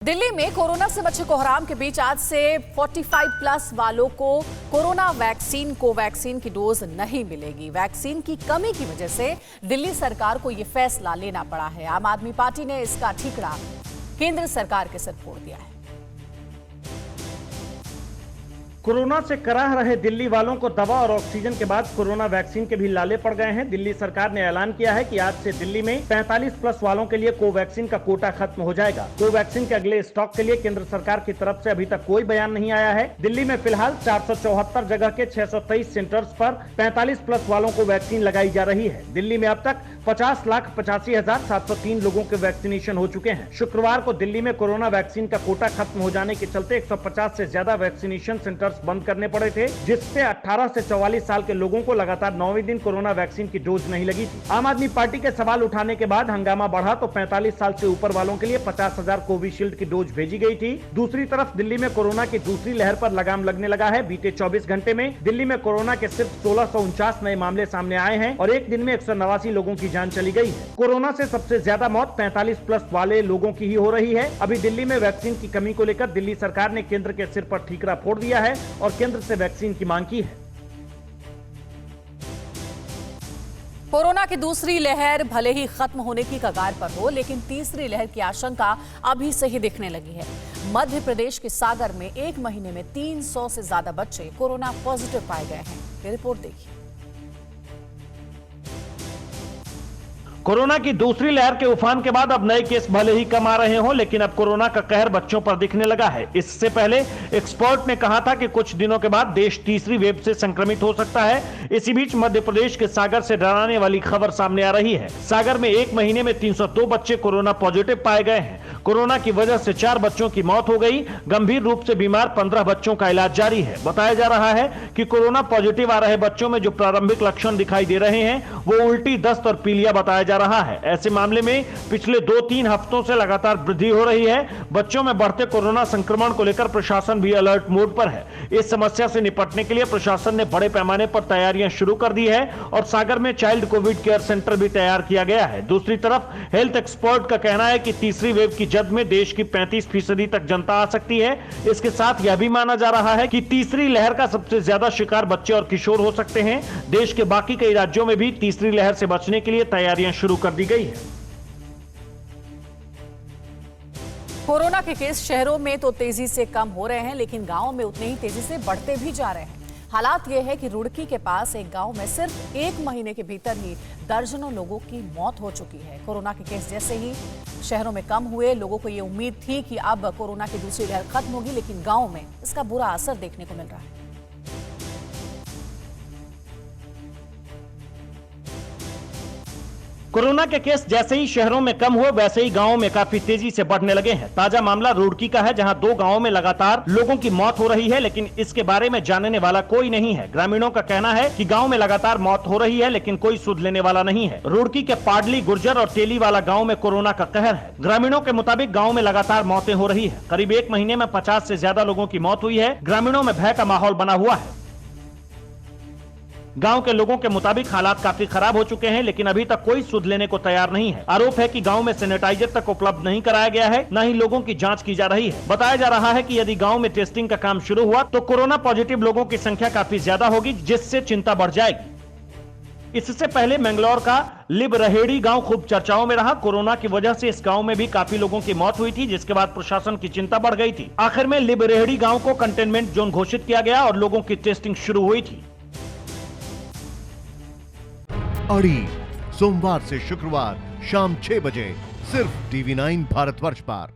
दिल्ली में कोरोना से बचे कोहराम के बीच आज से 45 प्लस वालों को कोरोना वैक्सीन कोवैक्सीन की डोज नहीं मिलेगी। वैक्सीन की कमी की वजह से दिल्ली सरकार को यह फैसला लेना पड़ा है। आम आदमी पार्टी ने इसका ठीकरा केंद्र सरकार के सिर फोड़ दिया है। कोरोना से कराह रहे दिल्ली वालों को दवा और ऑक्सीजन के बाद कोरोना वैक्सीन के भी लाले पड़ गए हैं। दिल्ली सरकार ने ऐलान किया है कि आज से दिल्ली में 45 प्लस वालों के लिए कोवैक्सीन का कोटा खत्म हो जाएगा। कोवैक्सीन के अगले स्टॉक के लिए केंद्र सरकार की तरफ से अभी तक कोई बयान नहीं आया है। दिल्ली में फिलहाल 474 जगह के 623 सेंटर्स पर 45 प्लस वालों को वैक्सीन लगाई जा रही है। दिल्ली में अब तक 50,85,703 लोगों के वैक्सीनेशन हो चुके हैं। शुक्रवार को दिल्ली में कोरोना वैक्सीन का कोटा खत्म हो जाने के चलते 150 से ज्यादा वैक्सीनेशन सेंटर्स बंद करने पड़े थे, जिससे 18 से 44 साल के लोगों को लगातार 9वें दिन कोरोना वैक्सीन की डोज नहीं लगी थी। आम आदमी पार्टी के सवाल उठाने के बाद हंगामा बढ़ा तो 45 साल से ऊपर वालों के लिए 50,000 कोविशील्ड की डोज भेजी गई थी। दूसरी तरफ दिल्ली में कोरोना की दूसरी लहर पर लगाम लगने लगा है। बीते 24 घंटे में दिल्ली में कोरोना के सिर्फ 1649 नए मामले सामने आए हैं और एक दिन में 189 लोगों की जान चली गई है। कोरोना से सबसे ज्यादा मौत 45 प्लस वाले लोगों की ही हो रही है। अभी दिल्ली में वैक्सीन की कमी को लेकर दिल्ली सरकार ने केंद्र के सिर पर ठीकरा फोड़ दिया है और केंद्र से वैक्सीन की मांग की है। कोरोना की दूसरी लहर भले ही खत्म होने की कगार पर हो, लेकिन तीसरी लहर की आशंका अभी से ही दिखने लगी है। मध्य प्रदेश के सागर में एक महीने में 300 से ज्यादा बच्चे कोरोना पॉजिटिव पाए गए हैं। ये रिपोर्ट देखिए। कोरोना की दूसरी लहर के उफान के बाद अब नए केस भले ही कम आ रहे हों, लेकिन अब कोरोना का कहर बच्चों पर दिखने लगा है। इससे पहले एक्सपर्ट ने कहा था कि कुछ दिनों के बाद देश तीसरी वेव से संक्रमित हो सकता है। इसी बीच मध्य प्रदेश के सागर से डराने वाली खबर सामने आ रही है। सागर में एक महीने में 302 बच्चे कोरोना पॉजिटिव पाए गए हैं। कोरोना की वजह से 4 बच्चों की मौत हो गई। गंभीर रूप से बीमार 15 बच्चों का इलाज जारी है। बताया जा रहा है कि कोरोना पॉजिटिव आ रहे बच्चों में जो प्रारंभिक लक्षण दिखाई दे रहे हैं वो उल्टी, दस्त और पीलिया बताया जा रहा है। ऐसे मामले में पिछले 2-3 हफ्तों से लगातार वृद्धि हो रही है। बच्चों में बढ़ते कोरोना संक्रमण को लेकर प्रशासन भी अलर्ट मोड पर है। इस समस्या से निपटने के लिए प्रशासन ने बड़े पैमाने पर तैयारियां शुरू कर दी है और सागर में चाइल्ड कोविड केयर सेंटर भी तैयार किया गया है। दूसरी तरफ हेल्थ एक्सपर्ट का कहना है कि तीसरी वेव की जद में देश की 35% तक जनता आ सकती है। इसके साथ यह भी माना जा रहा है कि तीसरी लहर का सबसे ज्यादा शिकार बच्चे और किशोर हो सकते हैं। देश के बाकी कई राज्यों में भी तीसरी लहर से बचने के लिए तैयारियां शुरू कर दी गई है। कोरोना के केस शहरों में तो तेजी से कम हो रहे हैं, लेकिन गांवों में उतने ही तेजी से बढ़ते भी जा रहे हैं। हालात यह है कि रुड़की के पास एक गांव में सिर्फ एक महीने के भीतर ही दर्जनों लोगों की मौत हो चुकी है। कोरोना के केस जैसे ही शहरों में कम हुए, लोगों को ये उम्मीद थी कि अब कोरोना की दूसरी लहर खत्म होगी, लेकिन गांव में इसका बुरा असर देखने को मिल रहा है। कोरोना के केस जैसे ही शहरों में कम हुए, वैसे ही गांवों में काफी तेजी से बढ़ने लगे हैं। ताजा मामला रुड़की का है, जहां 2 गांवों में लगातार लोगों की मौत हो रही है, लेकिन इसके बारे में जानने वाला कोई नहीं है। ग्रामीणों का कहना है कि गांव में लगातार मौत हो रही है, लेकिन कोई सुध लेने वाला नहीं है। रुड़की के पाडली, गुर्जर और तेली वाला गाँव में कोरोना का कहर है। ग्रामीणों के मुताबिक गाँव में लगातार मौतें हो रही है। करीब एक महीने में 50 से ज्यादा लोगों की मौत हुई है। ग्रामीणों में भय का माहौल बना हुआ है। गांव के लोगों के मुताबिक हालात काफी खराब हो चुके हैं, लेकिन अभी तक कोई सुध लेने को तैयार नहीं है। आरोप है कि गांव में सैनिटाइजर तक उपलब्ध नहीं कराया गया है, न ही लोगों की जांच की जा रही है। बताया जा रहा है कि यदि गांव में टेस्टिंग का काम शुरू हुआ तो कोरोना पॉजिटिव लोगों की संख्या काफी ज्यादा होगी, जिससे चिंता बढ़ जाएगी। इससे पहले मैंगलोर का लिब रहेड़ी गांव खूब चर्चाओं में रहा। कोरोना की वजह से इस गांव में भी काफी लोगों की मौत हुई थी, जिसके बाद प्रशासन की चिंता बढ़ गई थी। आखिर में लिब रहेड़ी गांव को कंटेनमेंट जोन घोषित किया गया और लोगों की टेस्टिंग शुरू हुई थी। अड़ी सोमवार से शुक्रवार शाम 6 बजे सिर्फ TV9 भारतवर्ष पर।